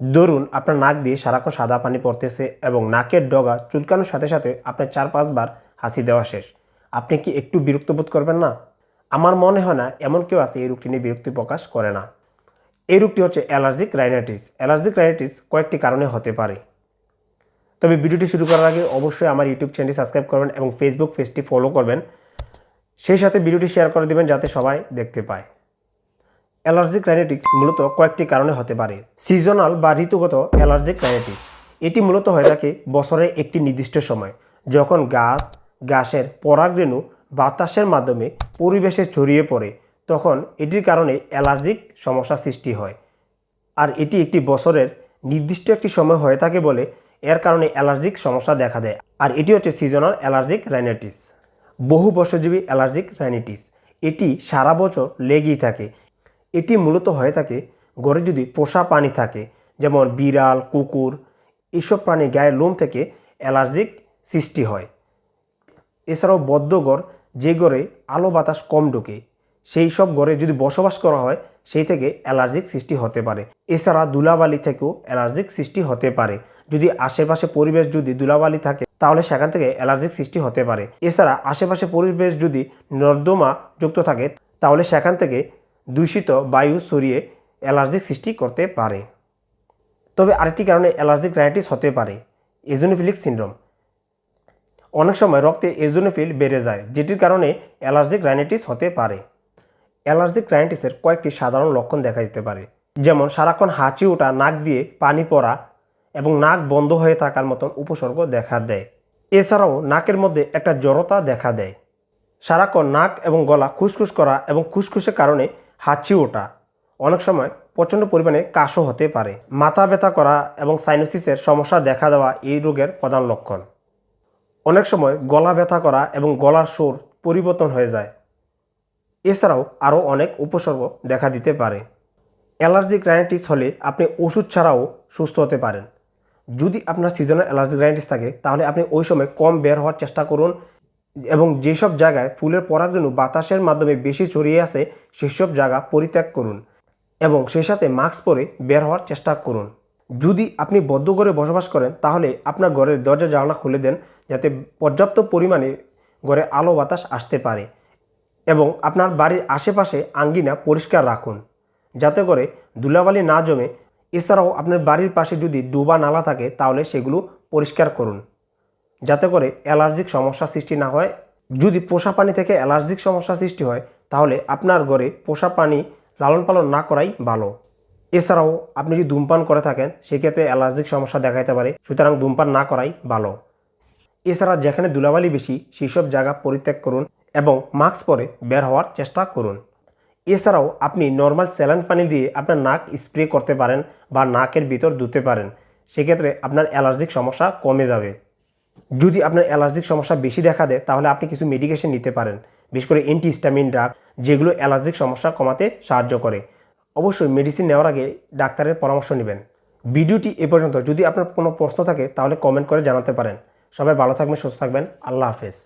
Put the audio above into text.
ধরুন আপনার নাক দিয়ে সারাক্ষণ সাদা পানি পড়তেছে এবং নাকের ডগা চুলকানোর সাথে সাথে আপনার 4-5 বার হাসি দেওয়া শেষ। আপনি কি একটু বিরক্ত বোধ করবেন না? আমার মনে হয় না এমন কেউ আছে এই রোগটি নিয়ে বিরক্তি প্রকাশ করে না। এই রোগটি হচ্ছে অ্যালার্জিক রাইনাইটিস। অ্যালার্জিক রাইনাইটিস কয়েকটি কারণে হতে পারে। তবে ভিডিওটি শুরু করার আগে অবশ্যই আমার ইউটিউব চ্যানেলটি সাবস্ক্রাইব করবেন এবং ফেসবুক পেজটি ফলো করবেন। সেই সাথে ভিডিওটি শেয়ার করে দেবেন যাতে সবাই দেখতে পায়। অ্যালার্জিক রাইনাইটিস মূলত কয়েকটি কারণে হতে পারে। সিজনাল বা ঋতুগত অ্যালার্জিক রাইনাইটিস এটি মূলত হয়ে থাকে বছরের একটি নির্দিষ্ট সময়, যখন ঘাসের পরাগরেণু বাতাসের মাধ্যমে পরিবেশে ছড়িয়ে পড়ে, তখন এটির কারণে অ্যালার্জিক সমস্যা সৃষ্টি হয়। আর এটি একটি বছরের নির্দিষ্ট একটি সময় হয়ে থাকে বলে এর কারণে অ্যালার্জিক সমস্যা দেখা দেয়। আর এটি হচ্ছে সিজনাল অ্যালার্জিক রাইনাইটিস। বহু বছরজীবী অ্যালার্জিক রাইনাইটিস এটি সারা বছর লেগেই থাকে। এটি মূলত হয়ে থাকে ঘরে যদি পোষা প্রাণী থাকে, যেমন বিড়াল, কুকুর, এইসব প্রাণীর গায়ের লোম থেকে অ্যালার্জিক সৃষ্টি হয়। এছাড়াও বদ্ধ ঘর, যে ঘরে আলো বাতাস কম ঢোকে, সেই সব ঘরে যদি বসবাস করা হয় সেই থেকে অ্যালার্জিক সৃষ্টি হতে পারে। এছাড়া ধুলাবালি থেকেও অ্যালার্জিক সৃষ্টি হতে পারে। যদি আশেপাশে পরিবেশ যদি ধুলাবালি থাকে তাহলে সেখান থেকে অ্যালার্জিক সৃষ্টি হতে পারে। এছাড়া আশেপাশে পরিবেশ যদি নর্দমা যুক্ত থাকে তাহলে সেখান থেকে দূষিত বায়ু ছড়িয়ে অ্যালার্জিক সৃষ্টি করতে পারে। তবে আরেকটি কারণে অ্যালার্জিক রাইনাইটিস হতে পারে এওজোনোফিলিক সিনড্রোম। অনেক সময় রক্তে এওজোনোফিল বেড়ে যায়, যেটির কারণে অ্যালার্জিক রাইনাইটিস হতে পারে। অ্যালার্জিক রাইনাইটিসের কয়েকটি সাধারণ লক্ষণ দেখা দিতে পারে, যেমন সারাক্ষণ হাঁচি ওঠা, নাক দিয়ে পানি পড়া এবং নাক বন্ধ হয়ে থাকার মতন উপসর্গ দেখা দেয়। এছাড়াও নাকের মধ্যে একটা জড়তা দেখা দেয়। সারাক্ষণ নাক এবং গলা খুসখুস করা এবং খুসখুসের কারণে হাঁচি ওঠা। অনেক সময় প্রচণ্ড পরিমাণে কাশও হতে পারে। মাথা ব্যথা করা এবং সাইনোসিসের সমস্যা দেখা দেওয়া এই রোগের প্রধান লক্ষণ। অনেক সময় গলা ব্যথা করা এবং গলার সুর পরিবর্তন হয়ে যায়। এছাড়াও আরও অনেক উপসর্গ দেখা দিতে পারে। অ্যালার্জিক রাইনাইটিস হলে আপনি ওষুধ ছাড়াও সুস্থ হতে পারেন। যদি আপনার সিজনাল অ্যালার্জিক রাইনাইটিস থাকে তাহলে আপনি ওই সময় কম বের হওয়ার চেষ্টা করুন এবং যেসব জায়গায় ফুলের পরাগরেণু বাতাসের মাধ্যমে বেশি ছড়িয়ে আছে সেসব জায়গা পরিত্যাগ করুন এবং সেই সাথে মাস্ক পরে বের হওয়ার চেষ্টা করুন। যদি আপনি বদ্ধ ঘরে বসবাস করেন তাহলে আপনার ঘরের দরজা জানালা খুলে দেন, যাতে পর্যাপ্ত পরিমাণে ঘরে আলো বাতাস আসতে পারে এবং আপনার বাড়ির আশেপাশে আঙ্গিনা পরিষ্কার রাখুন যাতে করে ধুলাবালি না জমে। এছাড়াও আপনার বাড়ির পাশে যদি ডোবা নালা থাকে তাহলে সেগুলো পরিষ্কার করুন যাতে করে অ্যালার্জিক সমস্যা সৃষ্টি না হয়। যদি পোষা প্রাণী থেকে অ্যালার্জিক সমস্যা সৃষ্টি হয় তাহলে আপনার ঘরে পোষা প্রাণী লালন পালন না করাই ভালো। এছাড়াও আপনি যদি ধূমপান করে থাকেন সেক্ষেত্রে অ্যালার্জিক সমস্যা দেখা দিতে পারে, সুতরাং ধূমপান না করাই ভালো। এছাড়া যেখানে ধুলাবালি বেশি সেই সব জায়গা পরিত্যাগ করুন এবং মাস্ক পরে বের হওয়ার চেষ্টা করুন। এছাড়াও আপনি নর্মাল স্যালাইন পানি দিয়ে আপনার নাক স্প্রে করতে পারেন বা নাকের ভিতর ধুতে পারেন, সেক্ষেত্রে আপনার অ্যালার্জিক সমস্যা কমে যাবে। যদি আপনার অ্যালার্জিক সমস্যা বেশি দেখা দেয় তাহলে আপনি কিছু মেডিকেশন নিতে পারেন, বিশেষ করে অ্যান্টিহিস্টামিন ড্রাগ, যেগুলো অ্যালার্জিক সমস্যা কমাতে সাহায্য করে। অবশ্যই মেডিসিন নেওয়ার আগে ডাক্তারের পরামর্শ নেবেন। ভিডিওটি এ পর্যন্ত। যদি আপনার কোনো প্রশ্ন থাকে তাহলে কমেন্ট করে জানাতে পারেন। সবাই ভালো থাকবেন, সুস্থ থাকবেন। আল্লাহ হাফেজ।